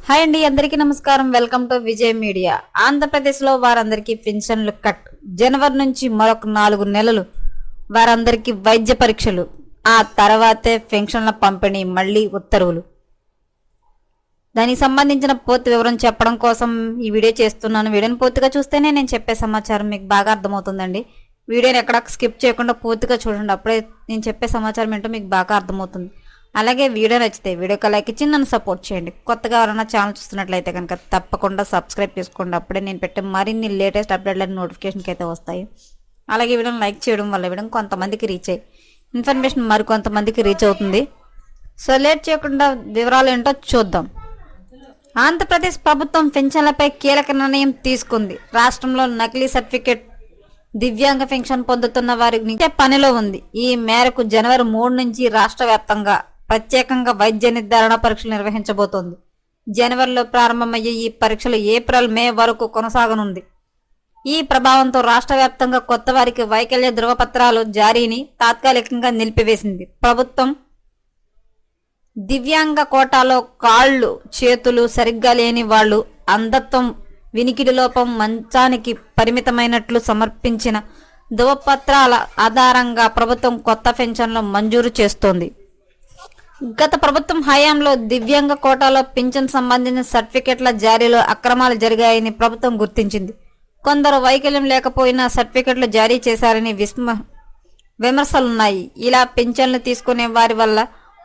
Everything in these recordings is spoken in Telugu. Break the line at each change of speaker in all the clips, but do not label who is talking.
హాయ్ అండి, అందరికీ నమస్కారం. Welcome to Vijay media. ఆంధ్రప్రదేశ్లో వారందరికీ పెన్షన్లు కట్. జనవరి నుంచి మరొక 4 నెలలు వారందరికీ వైద్య పరీక్షలు, ఆ తర్వాతే పెన్షన్ల పంపిణీ, మళ్ళీ ఉత్తర్వులు. దానికి సంబంధించిన పూర్తి వివరం చెప్పడం కోసం ఈ వీడియో చేస్తున్నాను. వీడియోని పూర్తిగా చూస్తేనే నేను చెప్పే సమాచారం మీకు బాగా అర్థమవుతుందండి. వీడియోని ఎక్కడ స్కిప్ చేయకుండా పూర్తిగా చూడండి, అప్పుడే నేను చెప్పే సమాచారం ఏంటో మీకు బాగా అర్థమవుతుంది. అలాగే వీడియో నచ్చితే వీడియోకి లైక్ ఇచ్చి నన్ను సపోర్ట్ చేయండి. కొత్తగా ఎవరైనా ఛానల్ చూస్తున్నట్లయితే కనుక తప్పకుండా సబ్స్క్రైబ్ చేసుకోండి. అప్పుడే నేను పెట్టే మరిన్ని లేటెస్ట్ అప్డేట్లన్నీ నోటిఫికేషన్కి అయితే వస్తాయి. అలాగే వీడియోని లైక్ చేయడం వల్ల వీడియో కొంతమందికి రీచ్ అయ్యి ఇన్ఫర్మేషన్ మరికొంతమందికి రీచ్ అవుతుంది. సో లేట్ చేయకుండా వివరాలు ఏంటో చూద్దాం. ఆంధ్రప్రదేశ్ ప్రభుత్వం పెన్షన్లపై కీలక నిర్ణయం తీసుకుంది. రాష్ట్రంలో నకిలీ సర్టిఫికేట్ దివ్యాంగ పెన్షన్ పొందుతున్న వారికి పనిలో ఉంది. ఈ మేరకు జనవరి 3 నుంచి రాష్ట్ర వ్యాప్తంగా ప్రత్యేకంగా వైద్య నిర్ధారణ పరీక్షలు నిర్వహించబోతోంది. జనవరిలో ప్రారంభమయ్యే ఈ పరీక్షలు ఏప్రిల్, మే వరకు కొనసాగనుంది. ఈ ప్రభావంతో రాష్ట్ర వ్యాప్తంగా కొత్త వారికి వైకల్య ధృవపత్రాలు జారీని తాత్కాలికంగా నిలిపివేసింది. ప్రభుత్వం దివ్యాంగ కోటాలో కాళ్ళు చేతులు సరిగ్గా లేని వాళ్లు, అంధత్వం, వినికిడి లోపం, మంచానికి పరిమితమైనట్లు సమర్పించిన ధృవపత్రాల ఆధారంగా ప్రభుత్వం కొత్త పెన్షన్లు మంజూరు చేస్తోంది. గత ప్రభుత్వం హయాంలో దివ్యాంగ కోటాలో పింఛన్ సంబంధించిన సర్టిఫికెట్ల జారీలో అక్రమాలు జరిగాయని ప్రభుత్వం గుర్తించింది. కొందరు వైకల్యం లేకపోయినా సర్టిఫికెట్లు జారీ చేశారని విమర్శలున్నాయి. ఇలా పింఛన్లు తీసుకునే వారి వల్ల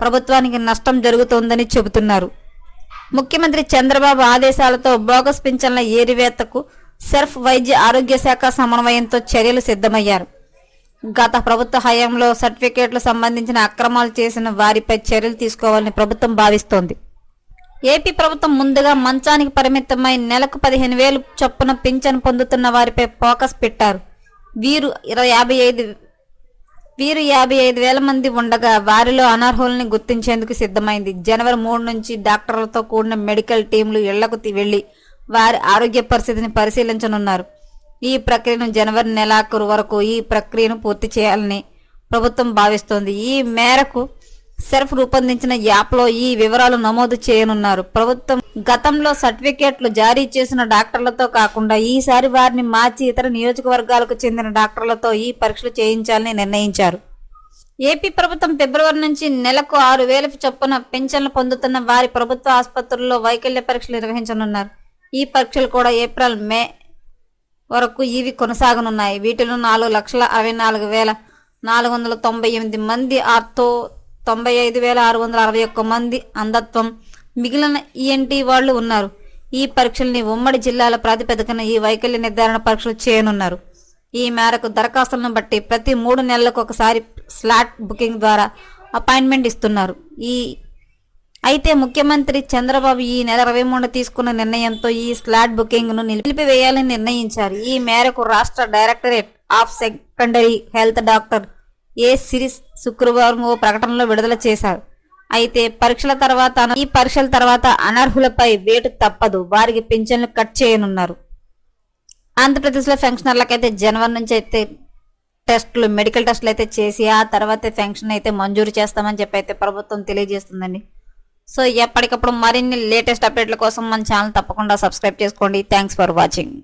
ప్రభుత్వానికి నష్టం జరుగుతోందని చెబుతున్నారు. ముఖ్యమంత్రి చంద్రబాబు ఆదేశాలతో బోగస్ పింఛన్ల ఏరివేతకు సెర్ఫ్ వైద్య ఆరోగ్య శాఖ సమన్వయంతో చర్యలు సిద్ధమయ్యారు. గత ప్రభుత్వ హయాంలో సర్టిఫికేట్లు సంబంధించిన అక్రమాలు చేసిన వారిపై చర్యలు తీసుకోవాలని ప్రభుత్వం భావిస్తోంది. ఏపీ ప్రభుత్వం ముందుగా మంచానికి పరిమితమై నెలకు 15,000 చొప్పున పింఛన్ పొందుతున్న వారిపై ఫోకస్ పెట్టారు. వీరు 55,000 మంది ఉండగా వారిలో అనర్హుల్ని గుర్తించేందుకు సిద్ధమైంది. జనవరి 3 నుంచి డాక్టర్లతో కూడిన మెడికల్ టీంలు ఇళ్లకు వెళ్లి వారి ఆరోగ్య పరిస్థితిని పరిశీలించనున్నారు. ఈ ప్రక్రియను జనవరి నెలాఖరు వరకు ఈ ప్రక్రియను పూర్తి చేయాలని ప్రభుత్వం భావిస్తోంది. ఈ మేరకు సెర్ఫ్ రూపొందించిన యాప్లో ఈ వివరాలు నమోదు చేయనున్నారు. ప్రభుత్వం గతంలో సర్టిఫికేట్లు జారీ చేసిన డాక్టర్లతో కాకుండా ఈసారి వారిని మార్చి ఇతర నియోజకవర్గాలకు చెందిన డాక్టర్లతో ఈ పరీక్షలు చేయించాలని నిర్ణయించారు. ఏపీ ప్రభుత్వం ఫిబ్రవరి నుంచి నెలకు 6,000 చొప్పున పెన్షన్లు పొందుతున్న వారి ప్రభుత్వ ఆసుపత్రుల్లో వైకల్య పరీక్షలు నిర్వహించనున్నారు. ఈ పరీక్షలు కూడా ఏప్రిల్, మే వరకు ఇవి కొనసాగనున్నాయి. వీటిలో 4,64,498 మంది ఆర్థో, 95,661 మంది అంధత్వం, మిగిలిన ఈఎన్టీ వాళ్లు ఉన్నారు. ఈ పరీక్షల్ని ఉమ్మడి జిల్లాల ప్రాతిపదికన ఈ వైకల్య నిర్ధారణ పరీక్షలు చేయనున్నారు. ఈ మేరకు దరఖాస్తులను బట్టి ప్రతి 3 నెలలకు ఒకసారి స్లాట్ బుకింగ్ ద్వారా అపాయింట్మెంట్ ఇస్తున్నారు. అయితే ముఖ్యమంత్రి చంద్రబాబు ఈ నెల 23 తీసుకున్న నిర్ణయంతో ఈ స్లాట్ బుకింగ్ ను నిలిపివేయాలని నిర్ణయించారు. ఈ మేరకు రాష్ట్ర directorate of secondary health doctor A series శుక్రవారం ఓ ప్రకటనలో విడుదల చేశారు. అయితే ఈ పరీక్షల తర్వాత అనర్హులపై వేటు తప్పదు, వారికి పింఛన్లు కట్ చేయనున్నారు. ఆంధ్రప్రదేశ్ లో పెన్షనర్లకైతే జనవరి నుంచి అయితే మెడికల్ టెస్టులు అయితే చేసి ఆ తర్వాత పెన్షన్ అయితే మంజూరు చేస్తామని చెప్పి అయితే ప్రభుత్వం తెలియజేస్తుందండి. సో ఎప్పటికప్పుడు మరిన్ని లేటెస్ట్ అప్డేట్ల కోసం మన ఛానల్ తప్పకుండా సబ్స్క్రైబ్ చేసుకోండి. Thanks for watching.